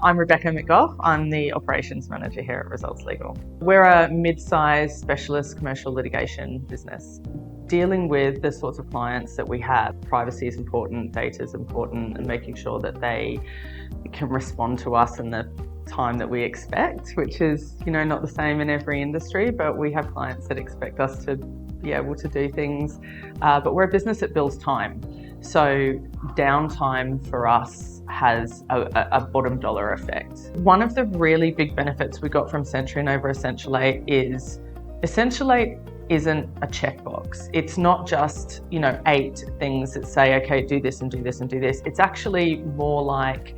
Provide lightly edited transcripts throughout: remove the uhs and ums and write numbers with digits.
I'm Rebecca McGough. I'm the Operations Manager here at Results Legal. We're a mid-sized specialist commercial litigation business. Dealing with the sorts of clients that we have, privacy is important, data is important, and making sure that they can respond to us in the time that we expect, which is, not the same in every industry, but we have clients that expect us to be able to do things. But we're a business that builds time. So downtime for us has a bottom dollar effect. One of the really big benefits we got from Centrion over Essential8 is Essential8 isn't a checkbox. It's not just, 8 things that say, okay, do this and do this and do this. It's actually more like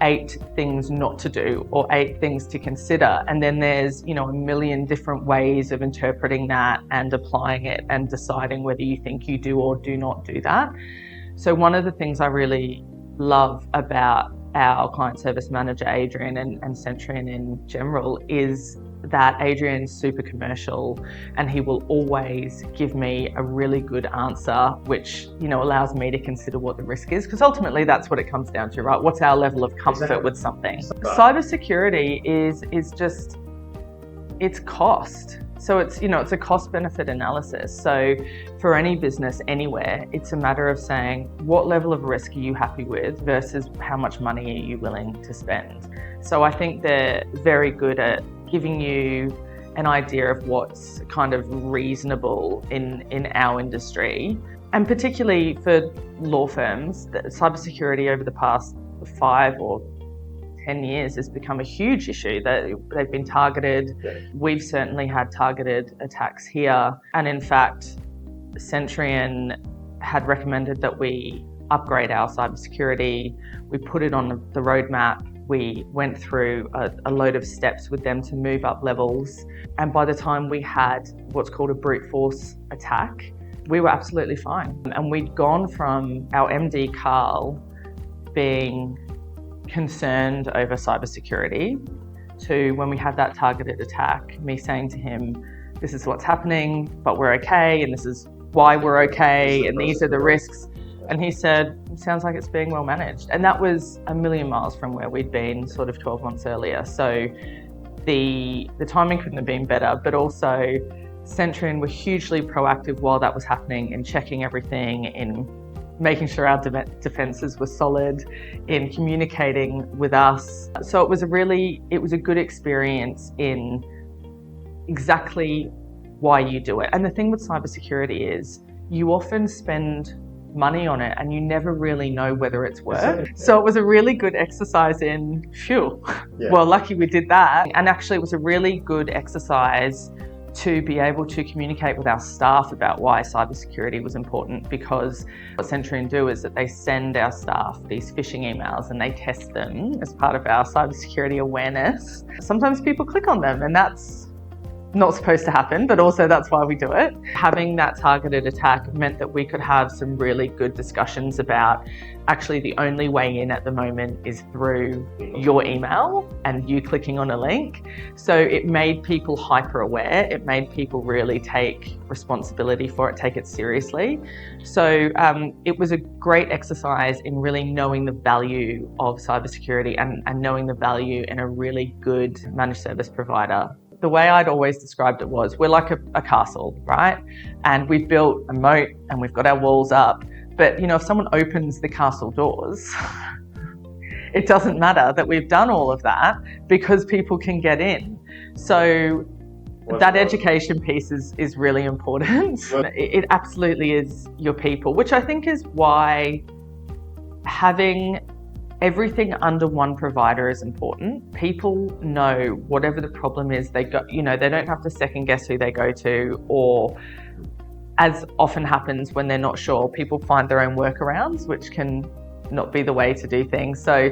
8 things not to do or 8 things to consider. And then there's, a million different ways of interpreting that and applying it and deciding whether you think you do or do not do that. So one of the things I really love about our client service manager, Adrian, and Centrion in general is that Adrian's super commercial and he will always give me a really good answer, which, allows me to consider what the risk is, because ultimately that's what it comes down to, right? What's our level of comfort with something? Cybersecurity is just, it's cost. So it's a cost benefit analysis. So for any business anywhere, it's a matter of saying, what level of risk are you happy with versus how much money are you willing to spend? So I think they're very good at giving you an idea of what's kind of reasonable in our industry. And particularly for law firms, cybersecurity over the past 5 or 10 years has become a huge issue. That they've been targeted. We've certainly had targeted attacks here. And in fact, Centrion had recommended that we upgrade our cybersecurity. We put it on the roadmap. We went through a load of steps with them to move up levels. And by the time we had what's called a brute force attack, we were absolutely fine. And we'd gone from our MD, Carl, being concerned over cybersecurity to when we had that targeted attack, me saying to him, this is what's happening, but we're okay, and this is why we're okay, and these are the risks. And he said, it sounds like it's being well managed. And that was a million miles from where we'd been sort of 12 months earlier. So the timing couldn't have been better, but also Centrion were hugely proactive while that was happening in checking everything, in making sure our defences were solid, in communicating with us. So it was a good experience in exactly why you do it. And the thing with cybersecurity is you often spend money on it and you never really know whether it's worked. So it was a really good exercise in, well, lucky we did that. And actually it was a really good exercise to be able to communicate with our staff about why cybersecurity was important, because what Centrion do is that they send our staff these phishing emails and they test them as part of our cybersecurity awareness. Sometimes people click on them and that's not supposed to happen, but also that's why we do it. Having that targeted attack meant that we could have some really good discussions about actually the only way in at the moment is through your email and you clicking on a link. So it made people hyper aware. It made people really take responsibility for it, take it seriously. So it was a great exercise in really knowing the value of cybersecurity and knowing the value in a really good managed service provider. The way I'd always described it was, we're like a castle, right? And we've built a moat and we've got our walls up. But, if someone opens the castle doors, it doesn't matter that we've done all of that because people can get in. So that education piece is really important. It absolutely is your people, which I think is why having everything under one provider is important. People know whatever the problem is, they go, they don't have to second guess who they go to, or as often happens when they're not sure, people find their own workarounds, which can not be the way to do things. So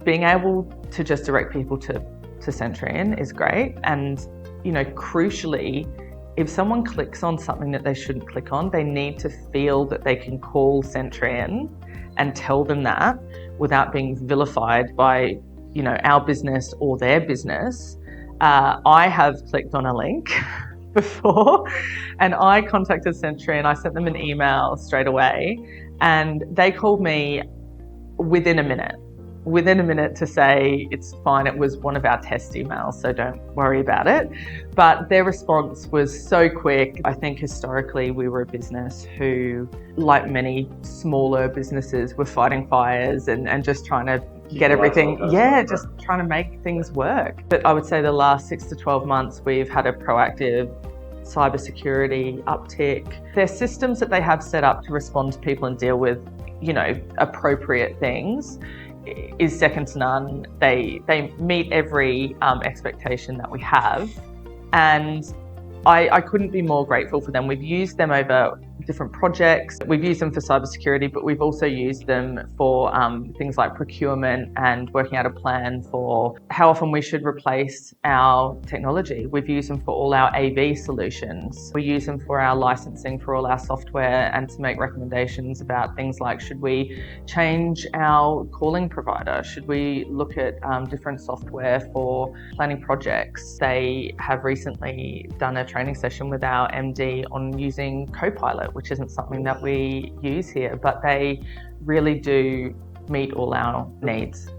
being able to just direct people to Centrion is great. And, crucially, if someone clicks on something that they shouldn't click on, they need to feel that they can call Centrion and tell them that without being vilified by, our business or their business. I have clicked on a link before and I contacted Centrion. I sent them an email straight away and they called me within a minute. within a minute to say, it's fine, it was one of our test emails, so don't worry about it. But their response was so quick. I think historically we were a business who, like many smaller businesses, were fighting fires and just trying to get everything, just trying to make things work. But I would say the last 6 to 12 months, we've had a proactive cybersecurity uptick. Their systems that they have set up to respond to people and deal with, appropriate things is second to none. They meet every expectation that we have, and I couldn't be more grateful for them. We've used them over different projects. We've used them for cybersecurity, but we've also used them for things like procurement and working out a plan for how often we should replace our technology. We've used them for all our AV solutions. We use them for our licensing for all our software and to make recommendations about things like, should we change our calling provider? Should we look at different software for planning projects? They have recently done a training session with our MD on using Copilot, which isn't something that we use here, but they really do meet all our needs.